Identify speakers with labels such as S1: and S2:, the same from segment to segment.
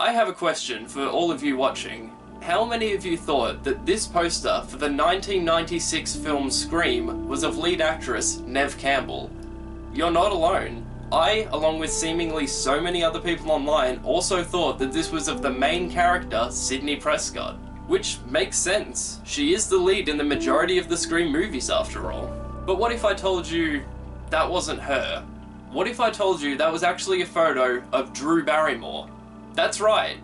S1: I have a question for all of you watching. How many of you thought that this poster for the 1996 film Scream was of lead actress Neve Campbell? You're not alone. I, along with seemingly so many other people online, also thought that this was of the main character, Sidney Prescott. Which makes sense. She is the lead in the majority of the Scream movies after all. But what if I told you that wasn't her? What if I told you that was actually a photo of Drew Barrymore? That's right,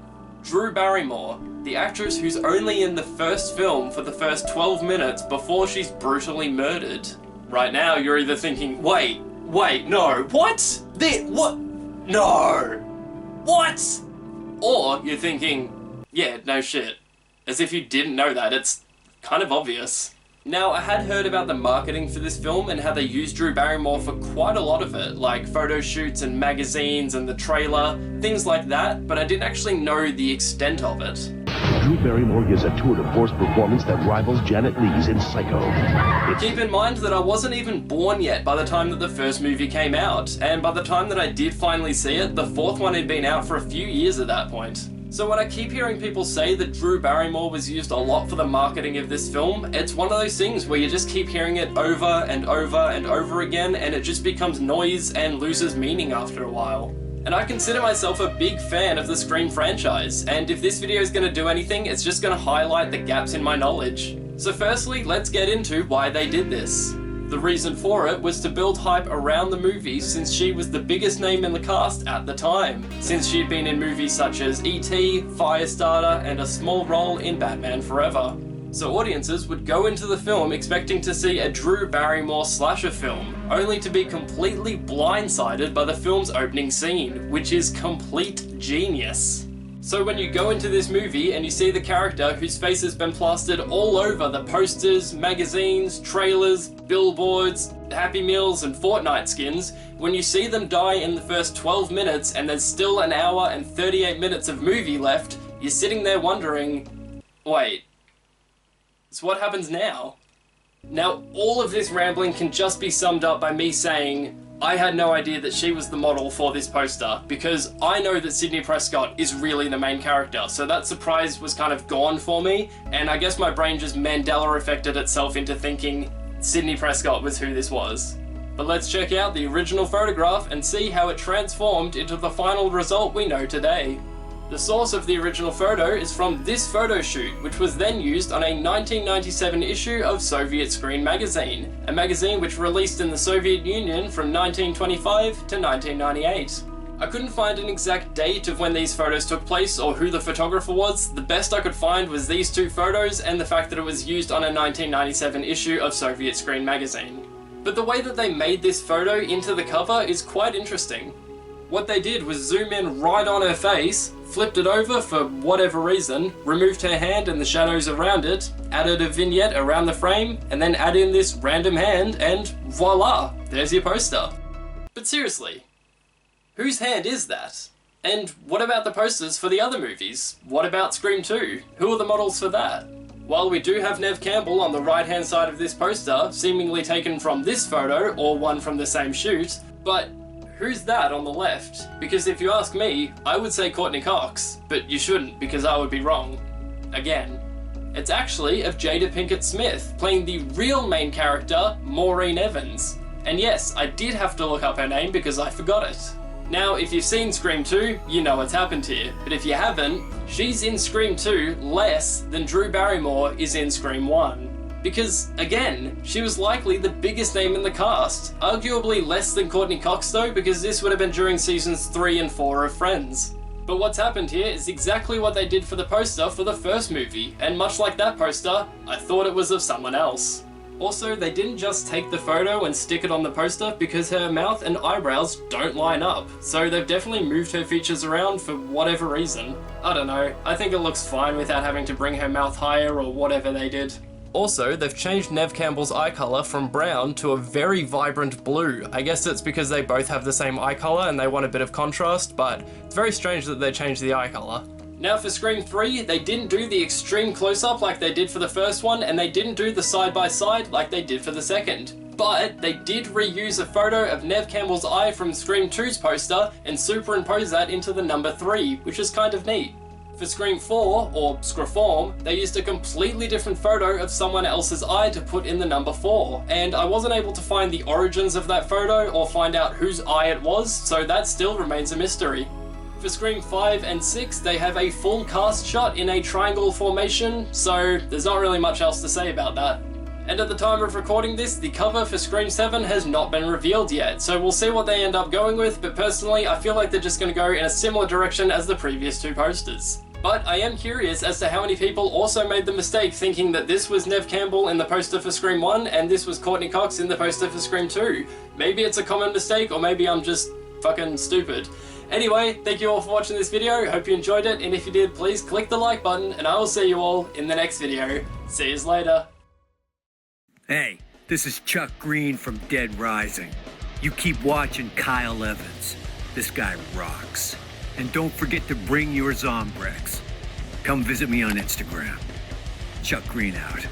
S1: Drew Barrymore, the actress who's only in the first film for the first 12 minutes before she's brutally murdered. Right now you're either thinking, wait, no, what? What? No! What? Or you're thinking, yeah, no shit. As if you didn't know that, it's kind of obvious. Now, I had heard about the marketing for this film and how they used Drew Barrymore for quite a lot of it, like photo shoots and magazines and the trailer, things like that, but I didn't actually know the extent of it.
S2: Drew Barrymore gives a tour de force performance that rivals Janet Leigh's in Psycho.
S1: Keep in mind that I wasn't even born yet by the time that the first movie came out, and by the time that I did finally see it, the fourth one had been out for a few years at that point. So when I keep hearing people say that Drew Barrymore was used a lot for the marketing of this film, it's one of those things where you just keep hearing it over and over and over again, and it just becomes noise and loses meaning after a while. And I consider myself a big fan of the Scream franchise, and if this video is going to do anything, it's just going to highlight the gaps in my knowledge. So firstly, let's get into why they did this. The reason for it was to build hype around the movie since she was the biggest name in the cast at the time, since she'd been in movies such as E.T., Firestarter, and a small role in Batman Forever. So audiences would go into the film expecting to see a Drew Barrymore slasher film, only to be completely blindsided by the film's opening scene, which is complete genius. So when you go into this movie and you see the character whose face has been plastered all over the posters, magazines, trailers, billboards, Happy Meals and Fortnite skins, when you see them die in the first 12 minutes and there's still an hour and 38 minutes of movie left, you're sitting there wondering, wait, so what happens now? Now, all of this rambling can just be summed up by me saying, I had no idea that she was the model for this poster, because I know that Sidney Prescott is really the main character, so that surprise was kind of gone for me, and I guess my brain just Mandela affected itself into thinking Sidney Prescott was who this was. But let's check out the original photograph and see how it transformed into the final result we know today. The source of the original photo is from this photo shoot, which was then used on a 1997 issue of Soviet Screen magazine, a magazine which released in the Soviet Union from 1925 to 1998. I couldn't find an exact date of when these photos took place or who the photographer was. The best I could find was these two photos and the fact that it was used on a 1997 issue of Soviet Screen magazine. But the way that they made this photo into the cover is quite interesting. What they did was zoom in right on her face, flipped it over for whatever reason, removed her hand and the shadows around it, added a vignette around the frame, and then add in this random hand, and voila, there's your poster. But seriously, whose hand is that? And what about the posters for the other movies? What about Scream 2? Who are the models for that? While we do have Neve Campbell on the right hand side of this poster, seemingly taken from this photo or one from the same shoot, but who's that on the left? Because if you ask me, I would say Courtney Cox, but you shouldn't because I would be wrong. Again. It's actually of Jada Pinkett Smith, playing the real main character, Maureen Evans. And yes, I did have to look up her name because I forgot it. Now, if you've seen Scream 2, you know what's happened here. But if you haven't, she's in Scream 2 less than Drew Barrymore is in Scream 1. Because, again, she was likely the biggest name in the cast. Arguably less than Courtney Cox though, because this would have been during seasons 3 and 4 of Friends. But what's happened here is exactly what they did for the poster for the first movie, and much like that poster, I thought it was of someone else. Also, they didn't just take the photo and stick it on the poster because her mouth and eyebrows don't line up, so they've definitely moved her features around for whatever reason. I don't know, I think it looks fine without having to bring her mouth higher or whatever they did. Also, they've changed Neve Campbell's eye colour from brown to a very vibrant blue. I guess it's because they both have the same eye colour and they want a bit of contrast, but it's very strange that they changed the eye colour. Now for Scream 3, they didn't do the extreme close-up like they did for the first one, and they didn't do the side-by-side like they did for the second. But they did reuse a photo of Neve Campbell's eye from Scream 2's poster and superimpose that into the number 3, which is kind of neat. For Scream 4, or Screform, they used a completely different photo of someone else's eye to put in the number 4, and I wasn't able to find the origins of that photo or find out whose eye it was, so that still remains a mystery. For Scream 5 and 6, they have a full cast shot in a triangle formation, so there's not really much else to say about that. And at the time of recording this, the cover for Scream 7 has not been revealed yet, so we'll see what they end up going with, but personally I feel like they're just going to go in a similar direction as the previous 2 posters. But I am curious as to how many people also made the mistake thinking that this was Neve Campbell in the poster for Scream 1 and this was Courtney Cox in the poster for Scream 2. Maybe it's a common mistake, or maybe I'm just fucking stupid. Anyway, thank you all for watching this video, hope you enjoyed it, and if you did, please click the like button, and I will see you all in the next video. See you later.
S3: Hey, this is Chuck Green from Dead Rising. You keep watching Kyle Evans. This guy rocks. And don't forget to bring your Zombrex. Come visit me on Instagram. Chuck Green out.